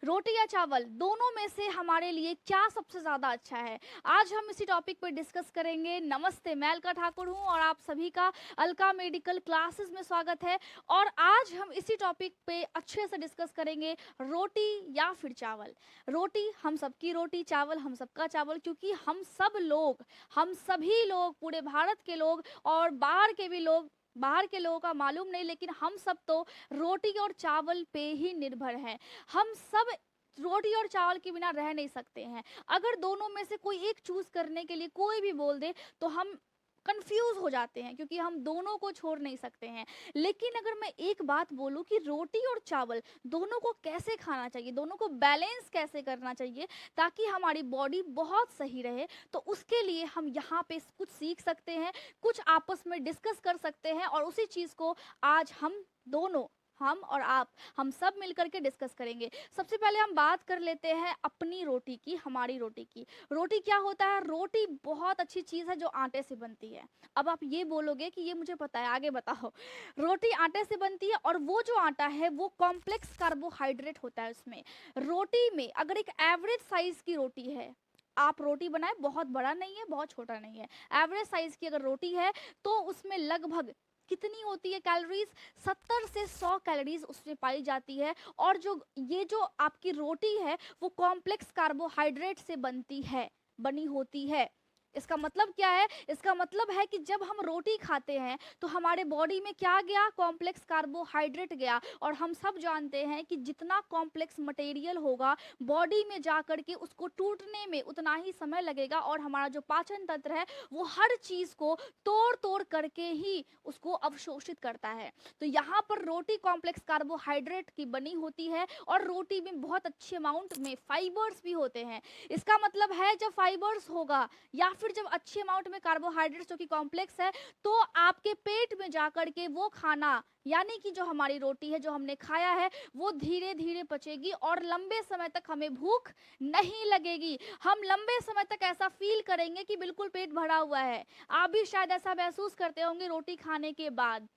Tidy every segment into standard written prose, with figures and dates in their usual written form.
रोटी या चावल दोनों में से हमारे लिए क्या सबसे ज़्यादा अच्छा है? आज हम इसी टॉपिक पर डिस्कस करेंगे। नमस्ते, मैं अलका ठाकुर हूँ और आप सभी का अलका मेडिकल क्लासेस में स्वागत है। और आज हम इसी टॉपिक पे अच्छे से डिस्कस करेंगे, रोटी या फिर चावल। रोटी हम सबकी रोटी, चावल हम सबका चावल, क्योंकि हम सभी लोग, पूरे भारत के लोग और बाहर के भी लोग, बाहर के लोगों का मालूम नहीं, लेकिन हम सब तो रोटी और चावल पे ही निर्भर हैं। हम सब रोटी और चावल के बिना रह नहीं सकते हैं। अगर दोनों में से कोई एक चूज करने के लिए कोई भी बोल दे तो हम कंफ्यूज हो जाते हैं, क्योंकि हम दोनों को छोड़ नहीं सकते हैं। लेकिन अगर मैं एक बात बोलूं कि रोटी और चावल दोनों को कैसे खाना चाहिए, दोनों को बैलेंस कैसे करना चाहिए ताकि हमारी बॉडी बहुत सही रहे, तो उसके लिए हम यहाँ पे कुछ सीख सकते हैं, कुछ आपस में डिस्कस कर सकते हैं। और उसी चीज़ को आज हम दोनों, हम और आप, हम सब मिलकर के डिस्कस करेंगे। सबसे पहले हम बात कर लेते हैं अपनी रोटी की, हमारी रोटी की। रोटी क्या होता है? रोटी बहुत अच्छी चीज़ है जो आटे से बनती है। अब आप ये बोलोगे कि ये मुझे पता है, आगे बताओ। रोटी आटे से बनती है और वो जो आटा है वो कॉम्प्लेक्स कार्बोहाइड्रेट होता है उसमें। रोटी में अगर एक एवरेज साइज की रोटी है, आप रोटी बनाए, बहुत बड़ा नहीं है बहुत छोटा नहीं है, एवरेज साइज की अगर रोटी है, तो उसमें लगभग कितनी होती है कैलोरीज? 70 से 100 कैलोरीज उसमें पाई जाती है। और जो आपकी रोटी है वो कॉम्प्लेक्स कार्बोहाइड्रेट से बनी होती है। इसका मतलब क्या है? इसका मतलब है कि जब हम रोटी खाते हैं तो हमारे बॉडी में क्या गया? कॉम्प्लेक्स कार्बोहाइड्रेट गया। और हम सब जानते हैं कि जितना कॉम्प्लेक्स मटेरियल होगा बॉडी में जा कर के उसको टूटने में उतना ही समय लगेगा, और हमारा जो पाचन तंत्र है वो हर चीज को तोड़ तोड़ करके ही उसको अवशोषित करता है। तो यहाँ पर रोटी कॉम्प्लेक्स कार्बोहाइड्रेट की बनी होती है और रोटी में बहुत अच्छे अमाउंट में फाइबर्स भी होते हैं। इसका मतलब है जब फाइबर्स होगा या फिर जब अच्छे अमाउंट में कार्बोहाइड्रेट्स जो कि कॉम्प्लेक्स है, तो आपके पेट में जाकर के वो खाना, यानी कि जो हमारी रोटी है जो हमने खाया है, वो धीरे धीरे पचेगी और लंबे समय तक हमें भूख नहीं लगेगी। हम लंबे समय तक ऐसा फील करेंगे कि बिल्कुल पेट भरा हुआ है। आप भी शायद ऐसा महसूस करते होंगे रोटी खाने के बाद।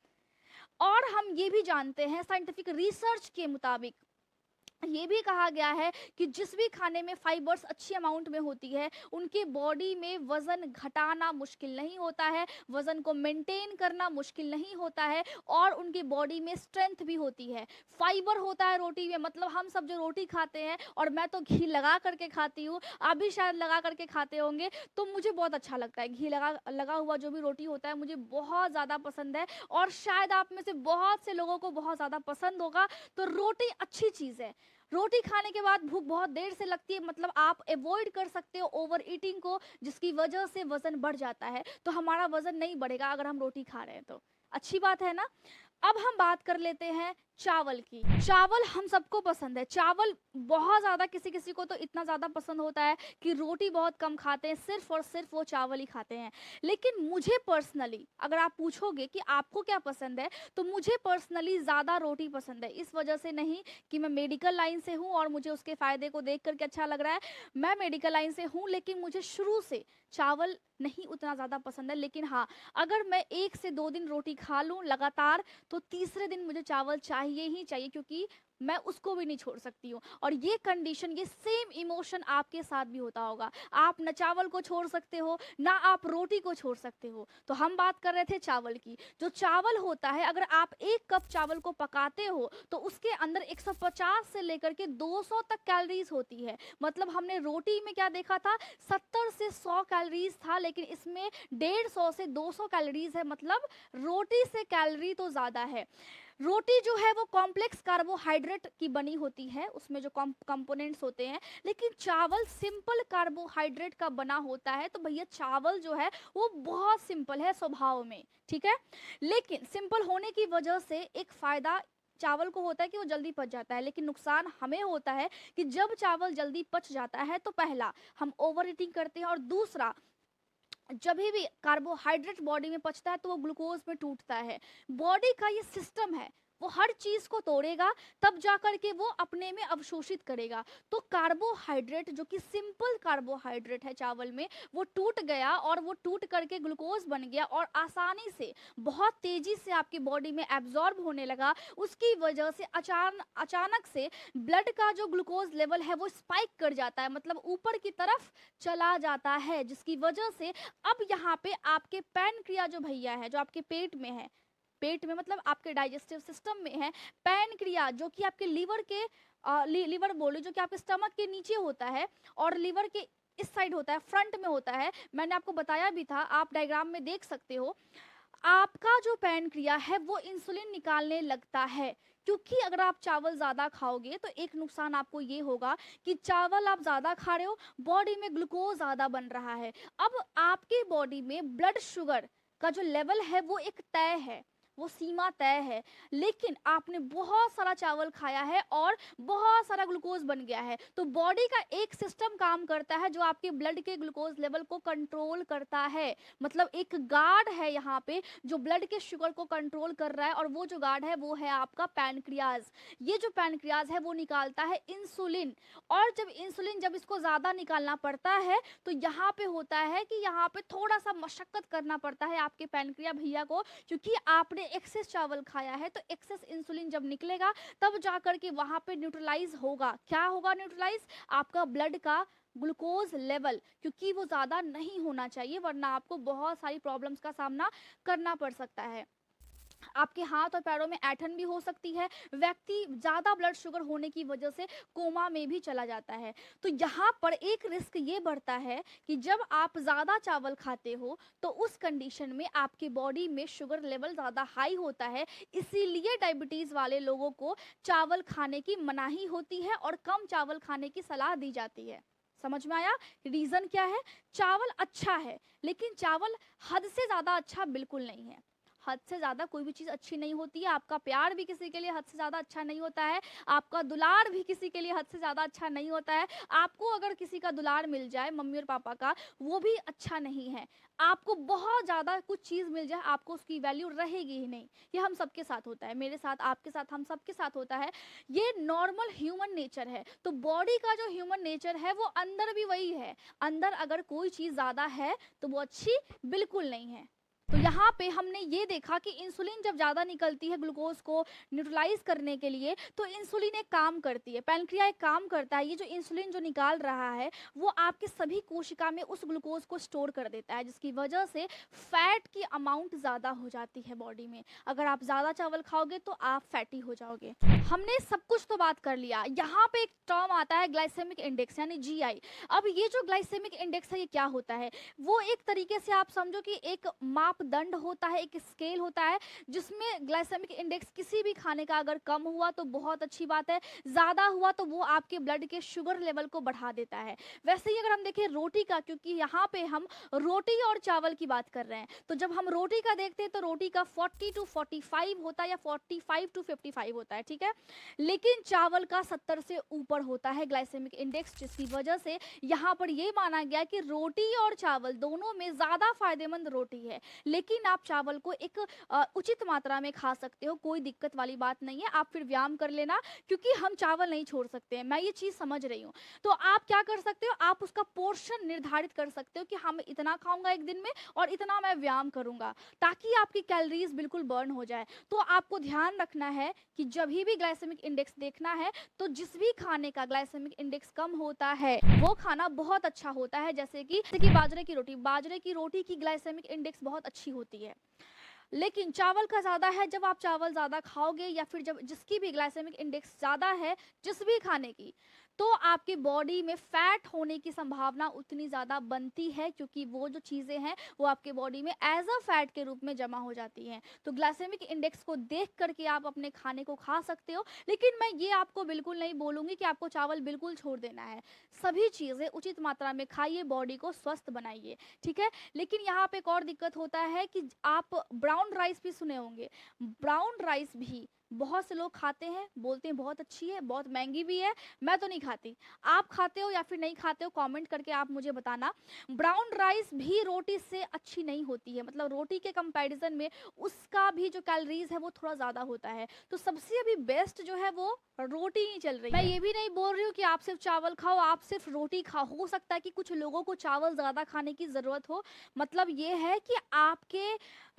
और हम ये भी जानते हैं, साइंटिफिक रिसर्च के मुताबिक ये भी कहा गया है कि जिस भी खाने में फाइबर्स अच्छी अमाउंट में होती है, उनके बॉडी में वजन घटाना मुश्किल नहीं होता है, वजन को मेंटेन करना मुश्किल नहीं होता है, और उनकी बॉडी में स्ट्रेंथ भी होती है। फाइबर होता है रोटी में, मतलब हम सब जो रोटी खाते हैं, और मैं तो घी लगा करके खाती हूँ, आप भी शायद लगा करके खाते होंगे, तो मुझे बहुत अच्छा लगता है। घी लगा लगा हुआ जो भी रोटी होता है मुझे बहुत ज़्यादा पसंद है, और शायद आप में से बहुत से लोगों को बहुत ज़्यादा पसंद होगा। तो रोटी अच्छी चीज़ है। रोटी खाने के बाद भूख बहुत देर से लगती है, मतलब आप अवॉइड कर सकते हो ओवर ईटिंग को, जिसकी वजह से वजन बढ़ जाता है। तो हमारा वजन नहीं बढ़ेगा अगर हम रोटी खा रहे हैं, तो अच्छी बात है ना। अब हम बात कर लेते हैं चावल की। चावल हम सबको पसंद है, चावल बहुत ज़्यादा, किसी किसी को तो इतना ज़्यादा पसंद होता है कि रोटी बहुत कम खाते हैं, सिर्फ और सिर्फ वो चावल ही खाते हैं। लेकिन मुझे पर्सनली अगर आप पूछोगे कि आपको क्या पसंद है, तो मुझे पर्सनली ज़्यादा रोटी पसंद है। इस वजह से नहीं कि मैं मेडिकल लाइन से हूँ और मुझे उसके फ़ायदे को देख करके अच्छा लग रहा है, मैं मेडिकल लाइन से हूँ, लेकिन मुझे शुरू से चावल नहीं उतना ज़्यादा पसंद है। लेकिन हाँ, अगर मैं 1 से 2 दिन रोटी खा लूँ लगातार, तो तीसरे दिन मुझे चावल चाहिए ही चाहिए, क्योंकि मैं उसको भी नहीं छोड़ सकती हूँ। और ये कंडीशन, ये सेम इमोशन आपके साथ भी होता होगा। आप न चावल को छोड़ सकते हो, ना आप रोटी को छोड़ सकते हो। तो हम बात कर रहे थे चावल की। जो चावल होता है, अगर आप 1 कप चावल को पकाते हो तो उसके अंदर 150 से लेकर के 200 तक कैलोरीज होती है। मतलब हमने रोटी में क्या देखा था? 70 से 100 कैलोरीज था, लेकिन इसमें 150 से 200 कैलोरीज है। मतलब रोटी से कैलोरी तो ज़्यादा है। रोटी जो है वो कॉम्प्लेक्स कार्बोहाइड्रेट की बनी होती है, उसमें जो कंपोनेंट्स होते हैं, लेकिन चावल सिंपल कार्बोहाइड्रेट का बना होता है। तो भैया चावल जो है वो बहुत सिंपल है स्वभाव में, ठीक है। लेकिन सिंपल होने की वजह से एक फ़ायदा चावल को होता है कि वो जल्दी पच जाता है, लेकिन नुकसान हमें होता है कि जब चावल जल्दी पच जाता है तो पहला, हम ओवर ईटिंग करते हैं, और दूसरा, जब भी कार्बोहाइड्रेट बॉडी में पचता है तो वो ग्लूकोज में टूटता है। बॉडी का ये सिस्टम है, वो हर चीज़ को तोड़ेगा, तब जा कर के वो अपने में अवशोषित करेगा। तो कार्बोहाइड्रेट जो कि सिंपल कार्बोहाइड्रेट है चावल में, वो टूट गया और वो टूट करके ग्लूकोज बन गया और आसानी से बहुत तेजी से आपकी बॉडी में एब्जॉर्ब होने लगा। उसकी वजह से अचानक से ब्लड का जो ग्लूकोज लेवल है वो स्पाइक कर जाता है, मतलब ऊपर की तरफ चला जाता है, जिसकी वजह से अब यहाँ पे आपके पैनक्रिया जो भैया है, जो आपके पेट में है, पेट में मतलब आपके डाइजेस्टिव सिस्टम में है, पैनक्रिया जो कि आपके लीवर के लीवर बोलो जो कि आपके स्टमक के नीचे होता है और लीवर के इस साइड होता है, फ्रंट में होता है। मैंने आपको बताया भी था, आप डायग्राम में देख सकते हो। आपका जो पैनक्रिया है वो इंसुलिन निकालने लगता है, क्योंकि अगर आप चावल ज़्यादा खाओगे तो एक नुकसान आपको ये होगा कि चावल आप ज़्यादा खा रहे हो, बॉडी में ग्लूकोज ज़्यादा बन रहा है। अब आपकी बॉडी में ब्लड शुगर का जो लेवल है वो एक तय है, वो सीमा तय है, लेकिन आपने बहुत सारा चावल खाया है और बहुत सारा ग्लूकोज बन गया है। तो बॉडी का एक सिस्टम काम करता है जो आपके ब्लड के ग्लूकोज लेवल को कंट्रोल करता है, मतलब एक गार्ड है यहाँ पे जो ब्लड के शुगर को कंट्रोल कर रहा है, और वो जो गार्ड है वो है आपका पैनक्रियाज। ये जो पैनक्रियाज है वो निकालता है इंसुलिन, और जब इंसुलिन जब इसको ज़्यादा निकालना पड़ता है तो यहाँ पे होता है कि यहाँ पे थोड़ा सा मशक्कत करना पड़ता है आपके पैनक्रिया भैया को, क्योंकि आपने एक्सेस चावल खाया है। तो एक्सेस इंसुलिन जब निकलेगा तब जाकर के वहां पे न्यूट्रलाइज होगा। क्या होगा न्यूट्रलाइज? आपका ब्लड का ग्लूकोज लेवल, क्योंकि वो ज़्यादा नहीं होना चाहिए वरना आपको बहुत सारी प्रॉब्लम्स का सामना करना पड़ सकता है। आपके हाथ और पैरों में ऐंठन भी हो सकती है, व्यक्ति ज़्यादा ब्लड शुगर होने की वजह से कोमा में भी चला जाता है। तो यहाँ पर एक रिस्क ये बढ़ता है कि जब आप ज़्यादा चावल खाते हो तो उस कंडीशन में आपकी बॉडी में शुगर लेवल ज़्यादा हाई होता है, इसीलिए डायबिटीज़ वाले लोगों को चावल खाने की मनाही होती है और कम चावल खाने की सलाह दी जाती है। समझ में आया? रीज़न क्या है? चावल अच्छा है, लेकिन चावल हद से ज़्यादा अच्छा बिल्कुल नहीं है। हद से ज़्यादा कोई भी चीज़ अच्छी नहीं होती है। आपका प्यार भी किसी के लिए हद से ज़्यादा अच्छा नहीं होता है, आपका दुलार भी किसी के लिए हद से ज़्यादा अच्छा नहीं होता है। आपको अगर किसी का दुलार मिल जाए मम्मी और पापा का, वो भी अच्छा नहीं है। आपको बहुत ज़्यादा कुछ चीज़ मिल जाए, आपको उसकी वैल्यू रहेगी ही नहीं। ये हम सबके साथ होता है, मेरे साथ, आपके साथ, हम सबके साथ होता है। ये नॉर्मल ह्यूमन नेचर है। तो बॉडी का जो ह्यूमन नेचर है वो अंदर भी वही है। अंदर अगर कोई चीज़ ज़्यादा है तो वो अच्छी बिल्कुल नहीं है। तो यहाँ पे हमने ये देखा कि इंसुलिन जब ज़्यादा निकलती है ग्लूकोज को न्यूट्रलाइज करने के लिए, तो इंसुलिन एक काम करती है, पैनक्रिया एक काम करता है। ये जो इंसुलिन जो निकाल रहा है वो आपके सभी कोशिका में उस ग्लूकोज को स्टोर कर देता है, जिसकी वजह से फैट की अमाउंट ज़्यादा हो जाती है बॉडी में। अगर आप ज़्यादा चावल खाओगे तो आप फैटी हो जाओगे। हमने सब कुछ तो बात कर लिया। यहाँ पे एक टर्म आता है ग्लाइसेमिक इंडेक्स यानी GI। अब ये जो ग्लाइसेमिक इंडेक्स है ये क्या होता है? वो एक तरीके से आप समझो कि एक मापदंड होता है, एक स्केल होता है, जिसमें ग्लाइसेमिक इंडेक्स किसी भी खाने का अगर कम हुआ तो बहुत अच्छी बात है, ज़्यादा हुआ तो वो आपके ब्लड के शुगर लेवल को बढ़ा देता है। वैसे ही अगर हम देखें रोटी का, क्योंकि यहाँ पे हम रोटी और चावल की बात कर रहे हैं, तो जब हम रोटी का देखते हैं तो रोटी का 40 to 45 होता है या 45 to 55 होता है, ठीक है। लेकिन चावल का 70 से ऊपर होता है ग्लाइसेमिक इंडेक्स, जिसकी वजह से यहाँ पर ये माना गया कि रोटी और चावल दोनों में ज़्यादा फायदेमंद रोटी है, लेकिन आप चावल को एक उचित मात्रा में खा सकते हो, कोई दिक्कत वाली बात नहीं है। आप फिर व्यायाम कर लेना, क्योंकि हम चावल नहीं छोड़ सकते हैं, मैं ये चीज़ समझ रही हूँ। तो आप क्या कर सकते हो, आप उसका पोर्शन निर्धारित कर सकते हो कि हाँ मैं इतना खाऊंगा एक दिन में और इतना मैं व्यायाम करूंगा, ताकि आपकी कैलोरीज बिल्कुल बर्न हो जाए। तो आपको ध्यान रखना है कि जब भी ग्लाइसेमिक इंडेक्स देखना है तो जिस भी खाने का ग्लाइसेमिक इंडेक्स कम होता है वो खाना बहुत अच्छा होता है। जैसे कि बाजरे की रोटी, बाजरे की रोटी की ग्लाइसेमिक इंडेक्स बहुत अच्छी होती है। लेकिन चावल का ज़्यादा है, जब आप चावल ज़्यादा खाओगे या फिर जब जिसकी भी ग्लाइसेमिक इंडेक्स ज़्यादा है जिस भी खाने की, तो आपकी बॉडी में फैट होने की संभावना उतनी ज़्यादा बनती है, क्योंकि वो जो चीज़ें हैं वो आपके बॉडी में एज अ फैट के रूप में जमा हो जाती हैं। तो ग्लाइसेमिक इंडेक्स को देख करके आप अपने खाने को खा सकते हो, लेकिन मैं ये आपको बिल्कुल नहीं बोलूँगी कि आपको चावल बिल्कुल छोड़ देना है। सभी चीज़ें उचित मात्रा में खाइए, बॉडी को स्वस्थ बनाइए, ठीक है। लेकिन यहाँ पे एक और दिक्कत होता है कि आप ब्राउन राइस भी सुने होंगे, ब्राउन राइस भी बहुत से लोग खाते हैं, बोलते हैं बहुत अच्छी है, बहुत महँगी भी है, मैं तो नहीं खाती। आप खाते हो या फिर नहीं खाते हो, कमेंट करके आप मुझे बताना। ब्राउन राइस भी रोटी से अच्छी नहीं होती है, मतलब रोटी के कंपैरिज़न में उसका भी जो कैलोरीज़ है वो थोड़ा ज़्यादा होता है। तो सबसे अभी बेस्ट जो है वो रोटी ही चल रही है। मैं ये भी नहीं बोल रही हूँ कि आप सिर्फ़ चावल खाओ, आप सिर्फ़ रोटी खाओ। हो सकता है कि कुछ लोगों को चावल ज़्यादा खाने की ज़रूरत हो। मतलब ये है कि आपके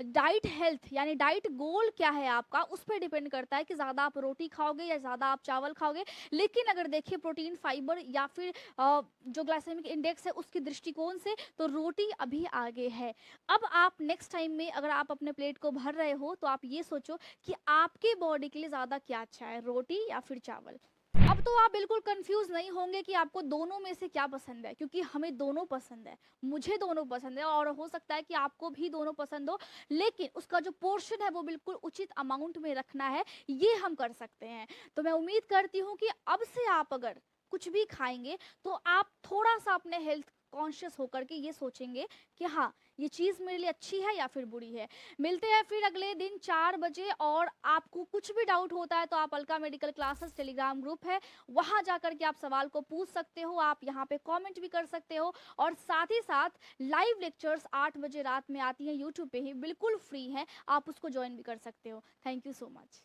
डाइट हेल्थ यानी डाइट गोल क्या है आपका, उस पे डिपेंड करता है कि ज़्यादा आप रोटी खाओगे या ज़्यादा आप चावल खाओगे। लेकिन अगर देखिए प्रोटीन, फाइबर या फिर जो ग्लाइसेमिक इंडेक्स है उसके दृष्टिकोण से तो रोटी अभी आगे है। अब आप नेक्स्ट टाइम में अगर आप अपने प्लेट को भर रहे हो तो आप ये सोचो कि आपके बॉडी के लिए ज़्यादा क्या अच्छा है, रोटी या फिर चावल। अब तो आप बिल्कुल कंफ्यूज नहीं होंगे कि आपको दोनों में से क्या पसंद है, क्योंकि हमें दोनों पसंद है, मुझे दोनों पसंद है और हो सकता है कि आपको भी दोनों पसंद हो। लेकिन उसका जो पोर्शन है वो बिल्कुल उचित अमाउंट में रखना है, ये हम कर सकते हैं। तो मैं उम्मीद करती हूँ कि अब से आप अगर कुछ भी खाएंगे तो आप थोड़ा सा अपने हेल्थ कॉन्शियस होकर के ये सोचेंगे कि हाँ, ये चीज़ मेरे लिए अच्छी है या फिर बुरी है। मिलते हैं फिर अगले दिन 4 बजे, और आपको कुछ भी डाउट होता है तो आप Alka medical classes Telegram group है, वहाँ जाकर के आप सवाल को पूछ सकते हो, आप यहाँ पे कमेंट भी कर सकते हो। और साथ ही साथ लाइव लेक्चर्स 8 बजे रात में आती हैं यूट्यूब पे ही, बिल्कुल फ्री हैं, आप उसको ज्वाइन भी कर सकते हो। Thank you so much.